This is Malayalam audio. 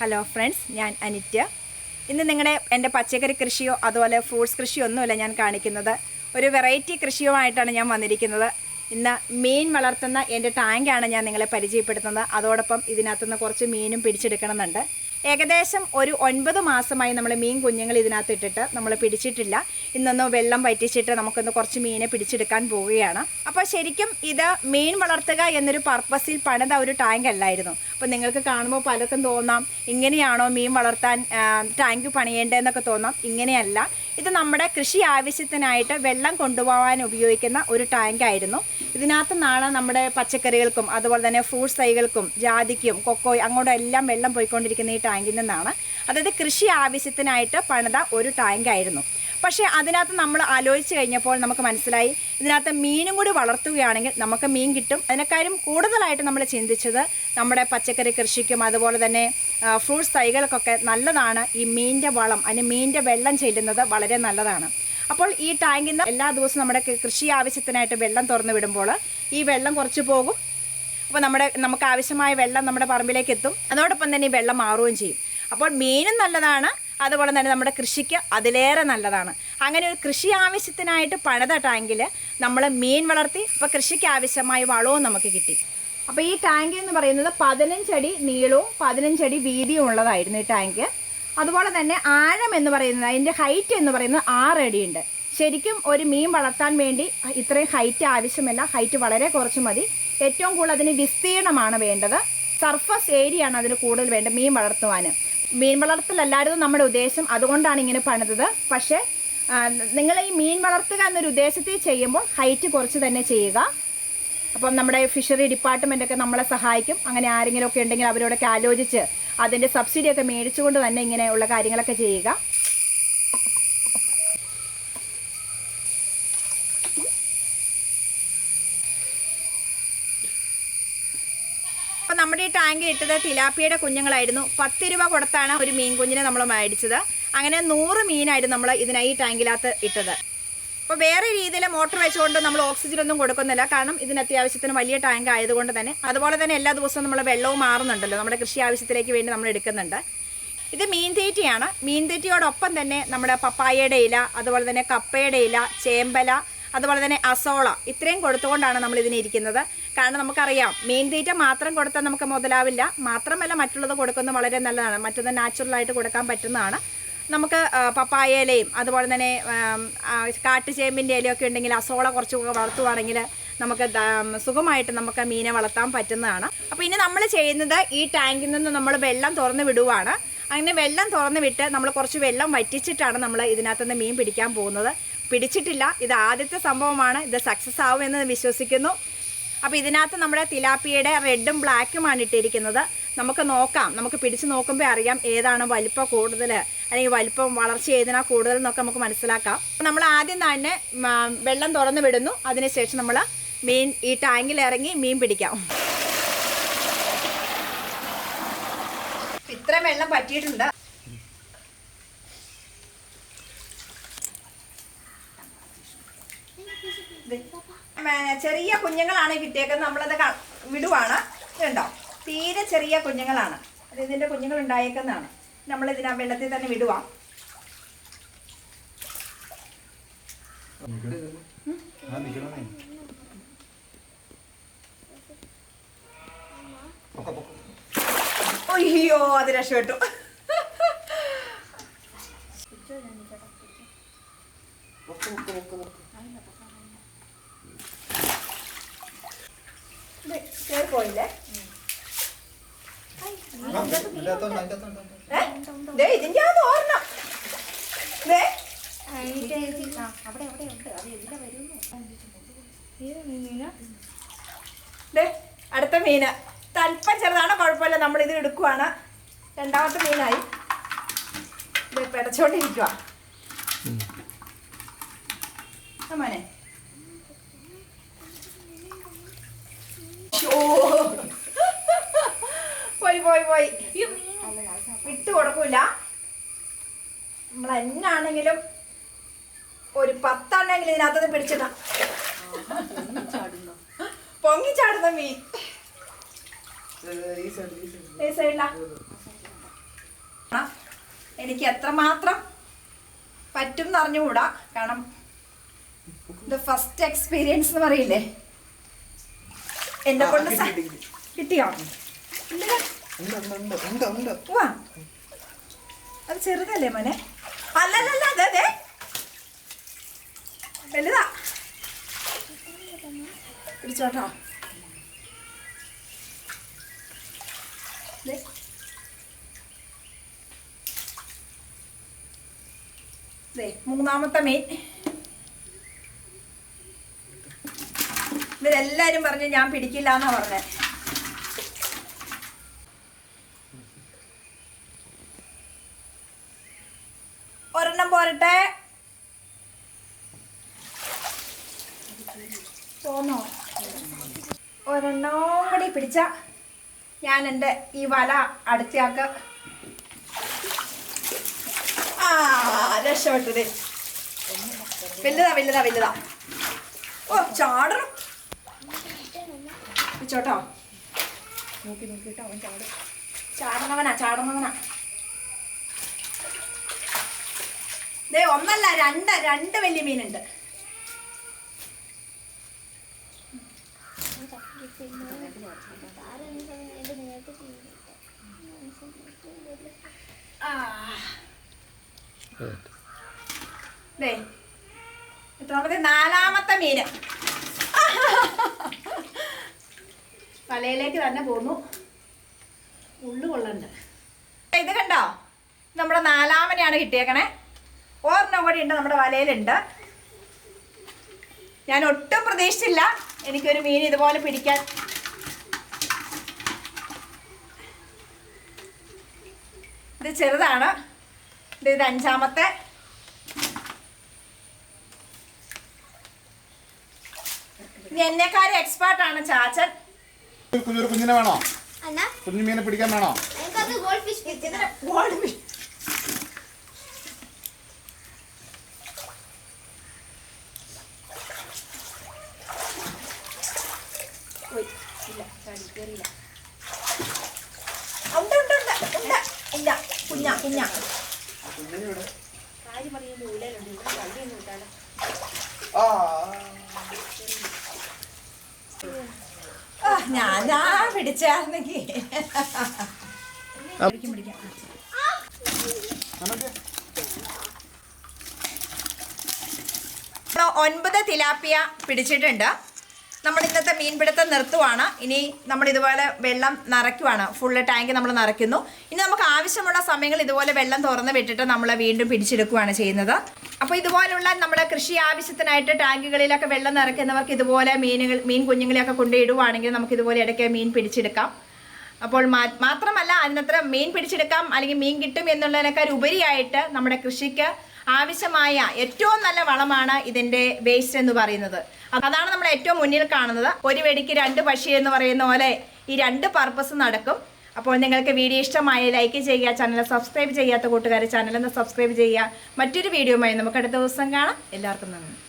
ഹലോ ഫ്രണ്ട്സ്, ഞാൻ അനിറ്റ്. ഇന്ന് എൻ്റെ പച്ചക്കറി കൃഷിയോ അതുപോലെ ഫ്രൂട്ട്സ് കൃഷിയോ ഒന്നുമില്ല ഞാൻ കാണിക്കുന്നത്. ഒരു വെറൈറ്റി കൃഷിയുമായിട്ടാണ് ഞാൻ വന്നിരിക്കുന്നത്. ഇന്ന് മീൻ വളർത്തുന്ന എൻ്റെ ടാങ്കാണ് ഞാൻ നിങ്ങളെ പരിചയപ്പെടുത്തുന്നത്. അതോടൊപ്പം ഇതിനകത്തുനിന്ന് കുറച്ച് മീനും പിടിച്ചെടുക്കണമെന്നുണ്ട്. ഏകദേശം ഒരു 9 മാസമായി നമ്മൾ മീൻ കുഞ്ഞുങ്ങൾ ഇതിനകത്ത് ഇട്ടിട്ട് നമ്മൾ പിടിച്ചിട്ടില്ല. ഇന്നൊന്ന് വെള്ളം വറ്റിച്ചിട്ട് നമുക്കൊന്ന് കുറച്ച് മീനെ പിടിച്ചെടുക്കാൻ പോവുകയാണ്. അപ്പോൾ ശരിക്കും ഇത് മീൻ വളർത്തുക എന്നൊരു പർപ്പസിൽ പണിത ഒരു ടാങ്ക് അല്ലായിരുന്നു. അപ്പോൾ നിങ്ങൾക്ക് കാണുമ്പോൾ പലർക്കും തോന്നാം, ഇങ്ങനെയാണോ മീൻ വളർത്താൻ ടാങ്ക് പണിയേണ്ടതെന്നൊക്കെ തോന്നാം. ഇങ്ങനെയല്ല. ഇത് നമ്മുടെ കൃഷി ആവശ്യത്തിനായിട്ട് വെള്ളം കൊണ്ടുപോകാൻ ഉപയോഗിക്കുന്ന ഒരു ടാങ്കായിരുന്നു. ഇതിനകത്ത് നിന്നാണ് നമ്മുടെ പച്ചക്കറികൾക്കും അതുപോലെ തന്നെ ഫ്രൂട്ട്സ് തൈകൾക്കും ജാതിക്കും കൊക്കോ അങ്ങോട്ടും എല്ലാം വെള്ളം പോയിക്കൊണ്ടിരിക്കുന്ന ഈ ടാങ്കിൽ നിന്നാണ്. അതായത് കൃഷി ആവശ്യത്തിനായിട്ട് പണിത ഒരു ടാങ്കായിരുന്നു. പക്ഷേ അതിനകത്ത് നമ്മൾ ആലോചിച്ച് കഴിഞ്ഞപ്പോൾ നമുക്ക് മനസ്സിലായി, ഇതിനകത്ത് മീനും കൂടി വളർത്തുകയാണെങ്കിൽ നമുക്ക് മീൻ കിട്ടും. അതിനെക്കാളും കൂടുതലായിട്ട് നമ്മൾ ചിന്തിച്ചത് നമ്മുടെ പച്ചക്കറി കൃഷിക്കും അതുപോലെ തന്നെ ഫ്രൂട്ട്സ് തൈകൾക്കൊക്കെ നല്ലതാണ് ഈ മീനിൻ്റെ വളം, അതിന് മീനിൻ്റെ വെള്ളം ചെല്ലുന്നത് വളരെ നല്ലതാണ്. അപ്പോൾ ഈ ടാങ്കിൽ നിന്ന് എല്ലാ ദിവസവും നമ്മുടെ കൃഷി ആവശ്യത്തിനായിട്ട് വെള്ളം തുറന്നു വിടുമ്പോൾ ഈ വെള്ളം കുറച്ച് പോകും. അപ്പോൾ നമുക്ക് ആവശ്യമായ വെള്ളം നമ്മുടെ പറമ്പിലേക്ക് എത്തും. അതോടൊപ്പം തന്നെ ഈ വെള്ളം മാറുകയും ചെയ്യും. അപ്പോൾ മീനും നല്ലതാണ്, അതുപോലെ തന്നെ നമ്മുടെ കൃഷിക്ക് അതിലേറെ നല്ലതാണ്. അങ്ങനെ ഒരു കൃഷി ആവശ്യത്തിനായിട്ട് പണിത ടാങ്കിൽ നമ്മൾ മീൻ വളർത്തി ഇപ്പോൾ കൃഷിക്ക് ആവശ്യമായ വളവും നമുക്ക് കിട്ടി. അപ്പോൾ ഈ ടാങ്ക് എന്ന് പറയുന്നത് 15 അടി നീളവും 15 അടി വീതിയും ഉള്ളതായിരുന്നു ഈ ടാങ്ക്. അതുപോലെ തന്നെ ആഴം എന്ന് പറയുന്നത്, അതിൻ്റെ ഹൈറ്റ് എന്ന് പറയുന്നത് 6 അടിയുണ്ട്. ശരിക്കും ഒരു മീൻ വളർത്താൻ വേണ്ടി ഇത്രയും ഹൈറ്റ് ആവശ്യമില്ല, ഹൈറ്റ് വളരെ കുറച്ച് മതി. ഏറ്റവും കൂടുതൽ അതിന് വിസ്തീർണമാണ് വേണ്ടത്. സർഫസ് ഏരിയ ആണ് അതിന് കൂടുതൽ വേണ്ടത് മീൻ വളർത്തുവാൻ. മീൻ വളർത്തലല്ലായിരുന്നു നമ്മുടെ ഉദ്ദേശം, അതുകൊണ്ടാണ് ഇങ്ങനെ പണിതത്. പക്ഷേ നിങ്ങൾ ഈ മീൻ വളർത്തുക എന്നൊരു ഉദ്ദേശത്തിൽ ചെയ്യുമ്പോൾ ഹൈറ്റ് കുറച്ച് തന്നെ ചെയ്യുക. അപ്പം നമ്മുടെ ഫിഷറി ഡിപ്പാർട്ട്മെൻറ്റൊക്കെ നമ്മളെ സഹായിക്കും. അങ്ങനെ ആരെങ്കിലുമൊക്കെ ഉണ്ടെങ്കിൽ അവരോടൊക്കെ ആലോചിച്ച് അതിൻ്റെ സബ്സിഡിയൊക്കെ മേടിച്ചുകൊണ്ട് തന്നെ ഇങ്ങനെയുള്ള കാര്യങ്ങളൊക്കെ ചെയ്യുക. അപ്പോൾ നമ്മുടെ ഈ ടാങ്കിൽ ഇട്ടത് തിലാപ്പിയുടെ കുഞ്ഞുങ്ങളായിരുന്നു. 10 രൂപ കൊടുത്താണ് ഒരു മീൻ കുഞ്ഞിനെ നമ്മൾ മേടിച്ചത്. അങ്ങനെ 100 മീനായിരുന്നു നമ്മൾ ഇതിനായി ഈ ടാങ്കിനകത്ത് ഇട്ടത്. അപ്പോൾ വേറെ രീതിയിൽ മോട്ടർ വെച്ചുകൊണ്ട് നമ്മൾ ഓക്സിജനൊന്നും കൊടുക്കുന്നില്ല, കാരണം ഇതിന് അത്യാവശ്യത്തിന് വലിയ ടാങ്ക് ആയതുകൊണ്ട് തന്നെ. അതുപോലെ തന്നെ എല്ലാ ദിവസവും നമ്മൾ വെള്ളവും മാറുന്നുണ്ടല്ലോ, നമ്മുടെ കൃഷി ആവശ്യത്തിലേക്ക് വേണ്ടി നമ്മൾ എടുക്കുന്നുണ്ട്. ഇത് മീൻ തീറ്റയാണ്. മീൻ തീറ്റയോടൊപ്പം തന്നെ നമ്മുടെ പപ്പായയുടെ ഇല, അതുപോലെ തന്നെ കപ്പയുടെ ഇല, ചേമ്പല, അതുപോലെ തന്നെ അസോള, ഇത്രയും കൊടുത്തുകൊണ്ടാണ് നമ്മൾ ഇതിനിരിക്കുന്നത്. കാരണം നമുക്കറിയാം മീൻ തീറ്റ മാത്രം കൊടുത്താൽ നമുക്ക് മുതലാവില്ല. മാത്രമല്ല മറ്റുള്ളത് കൊടുക്കുന്നത് വളരെ നല്ലതാണ്, മറ്റത് നാച്ചുറലായിട്ട് കൊടുക്കാൻ പറ്റുന്നതാണ്. നമുക്ക് പപ്പായ ഇലയും അതുപോലെ തന്നെ കാട്ടുചേമ്പിൻ്റെ ഇലയൊക്കെ ഉണ്ടെങ്കിൽ അസോള കുറച്ചൊക്കെ വളർത്തുവാണെങ്കിൽ നമുക്ക് സുഖമായിട്ട് നമുക്ക് മീനെ വളർത്താൻ പറ്റുന്നതാണ്. അപ്പോൾ ഇനി നമ്മൾ ചെയ്യുന്നത് ഈ ടാങ്കിൽ നിന്ന് നമ്മൾ വെള്ളം തുറന്ന് വിടുവാണ്. അങ്ങനെ വെള്ളം തുറന്ന് വിട്ട് നമ്മൾ കുറച്ച് വെള്ളം വറ്റിച്ചിട്ടാണ് നമ്മൾ ഇതിനകത്തുനിന്ന് മീൻ പിടിക്കാൻ പോകുന്നത്. പിടിച്ചിട്ടില്ല, ഇത് ആദ്യത്തെ സംഭവമാണ്. ഇത് സക്സസ് ആവുമെന്ന് വിശ്വസിക്കുന്നു. അപ്പോൾ ഇതിനകത്ത് നമ്മുടെ തിലാപ്പിയുടെ റെഡും ബ്ലാക്കുമാണ് ഇട്ടിരിക്കുന്നത്. നമുക്ക് നോക്കാം, നമുക്ക് പിടിച്ച് നോക്കുമ്പോൾ അറിയാം ഏതാണ് വലിപ്പം കൂടുതൽ അല്ലെങ്കിൽ വലിപ്പം വളർച്ച ഏതിനാണ് കൂടുതൽ എന്നൊക്കെ നമുക്ക് മനസ്സിലാക്കാം. നമ്മൾ ആദ്യം തന്നെ വെള്ളം തുറന്ന് വിടുന്നു. അതിനുശേഷം നമ്മൾ മീൻ ഈ ടാങ്കിൽ ഇറങ്ങി മീൻ പിടിക്കാം. ഇത്രയും വെള്ളം പറ്റിയിട്ടുണ്ട്. ചെറിയ കുഞ്ഞുങ്ങളാണ് കിട്ടിയേക്കുന്നത്. നമ്മളത് വിടുവാണ്. ഇതുണ്ടോ, തീരെ ചെറിയ കുഞ്ഞുങ്ങളാണ്. അത് ഇതിൻ്റെ കുഞ്ഞുങ്ങൾ ഉണ്ടായേക്കുന്നതാണ്. നമ്മളിതിനാ വെള്ളത്തിൽ തന്നെ വിടുവാ. അയ്യോ, അത് രക്ഷപ്പെട്ടു. പോയില്ലേ, ഇതിന്റെ അത് ഓർണം. അടുത്ത മീന് തൽപ്പം ചെറുതാണ്, കുഴപ്പമില്ല. നമ്മളിത് എടുക്കുവാണ്. രണ്ടാമത്തെ മീനായി. ഇത് പിടച്ചോണ്ടിരിക്കുക. മോനെ, പോയി വിട്ടു കൊടുക്കൂല. നമ്മൾ എന്നാണെങ്കിലും ഒരു 10 എണ്ണെങ്കിലും ഇതിനകത്ത് പിടിച്ചിടാം. പൊങ്ങിച്ചാടുന്ന മീൻ ഈ സൈഡിലാ. എനിക്ക് എത്രമാത്രം പറ്റും എന്ന് അറിഞ്ഞുകൂടാ. കാരണം ഇത് ഫസ്റ്റ് എക്സ്പീരിയൻസ് എന്ന് പറയില്ലേ. എന്നെ കൊണ്ട് കിട്ടിയോ? അത് ചെറുതല്ലേ മോനെ? അല്ലല്ല, അതെ വലുതാ. പിടിച്ചോട്ടോ. മൂന്നാമത്തെ മീൻ. ഇവരെല്ലാരും പറഞ്ഞു ഞാൻ പിടിക്കില്ല എന്നാ പറഞ്ഞേ. ഒരെണ്ണം പോരട്ടെ. പോന്നോ? ഒരെണ്ണം കൂടി പിടിച്ച ഞാൻ എൻ്റെ ഈ വല അടുത്തയാക്ക. രക്ഷപ്പെട്ടത്. വലുതാ. ഓ ചാടണം. പിടിച്ചോട്ടോ. നോക്കിട്ടോ അവൻ ചാടണവനാ. ഒന്നല്ല രണ്ട് വലിയ മീനുണ്ട്. എത്രാമത്തെ? 4ാമത്തെ മീന്. വലയിലേക്ക് തന്നെ പോന്നു. ഉള്ളു കൊള്ളണ്ട്. ഇത് കണ്ടോ? നമ്മുടെ 4ാമനെയാണ് കിട്ടിയേക്കണേ. ഒരെണ്ണം കൂടി ഉണ്ട് നമ്മുടെ വലയിലുണ്ട്. ഞാൻ ഒട്ടും പ്രതീക്ഷിച്ചില്ല എനിക്കൊരു മീൻ ഇതുപോലെ പിടിക്കാൻ. ഇത് ചെറുതാണ്. ഇത് 5ാമത്തെ. എന്നെക്കാരും എക്സ്പേർട്ടാണ് ചാച്ചൻ. കുഞ്ഞിനെ വേണോ? കുഞ്ഞു മീനെ പിടിക്കാൻ വേണോ? ഞാനാ പിടിച്ചായിരുന്നെങ്കിൽ 9 തിലാപ്പിയ പിടിച്ചിട്ടുണ്ട്. നമ്മൾ ഇന്നത്തെ മീൻപിടുത്തം നിർത്തുവാണ്. ഇനി നമ്മൾ ഇതുപോലെ വെള്ളം നിറയ്ക്കുവാണ്. ഫുള്ള് ടാങ്ക് നമ്മൾ നിറയ്ക്കുന്നു. ഇനി നമുക്ക് ആവശ്യമുള്ള സമയങ്ങൾ ഇതുപോലെ വെള്ളം തുറന്ന് വിട്ടിട്ട് നമ്മൾ വീണ്ടും പിടിച്ചെടുക്കുകയാണ് ചെയ്യുന്നത്. അപ്പോൾ ഇതുപോലുള്ള നമ്മുടെ കൃഷി ആവശ്യത്തിനായിട്ട് ടാങ്കുകളിലൊക്കെ വെള്ളം നിറയ്ക്കുന്നവർക്ക് ഇതുപോലെ മീൻ കുഞ്ഞുങ്ങളെയൊക്കെ കൊണ്ടിടുവാണെങ്കിൽ നമുക്ക് ഇതുപോലെ ഇടയ്ക്ക് മീൻ പിടിച്ചെടുക്കാം. അപ്പോൾ മാത്രമല്ല അതിനത്ര മീൻ പിടിച്ചെടുക്കാം അല്ലെങ്കിൽ മീൻ കിട്ടും എന്നുള്ളതിനേക്കാൾ ഉപരിയായിട്ട് നമ്മുടെ കൃഷിക്ക് ആവശ്യമായ ഏറ്റവും നല്ല വളമാണ് ഇതിൻ്റെ വേസ്റ്റ് എന്ന് പറയുന്നത്. അതാണ് നമ്മൾ ഏറ്റവും മുന്നിൽ കാണുന്നത്. ഒരു വെടിക്ക് 2 പക്ഷി എന്ന് പറയുന്ന പോലെ ഈ 2 പർപ്പസ് നടക്കും. അപ്പോൾ നിങ്ങൾക്ക് വീഡിയോ ഇഷ്ടമായി ലൈക്ക് ചെയ്യുക. ചാനൽ സബ്സ്ക്രൈബ് ചെയ്യാത്ത കൂട്ടുകാർ ചാനലൊന്ന് സബ്സ്ക്രൈബ് ചെയ്യുക. മറ്റൊരു വീഡിയോയുമായി നമുക്ക് അടുത്ത ദിവസം കാണാം. എല്ലാവർക്കും നന്ദി.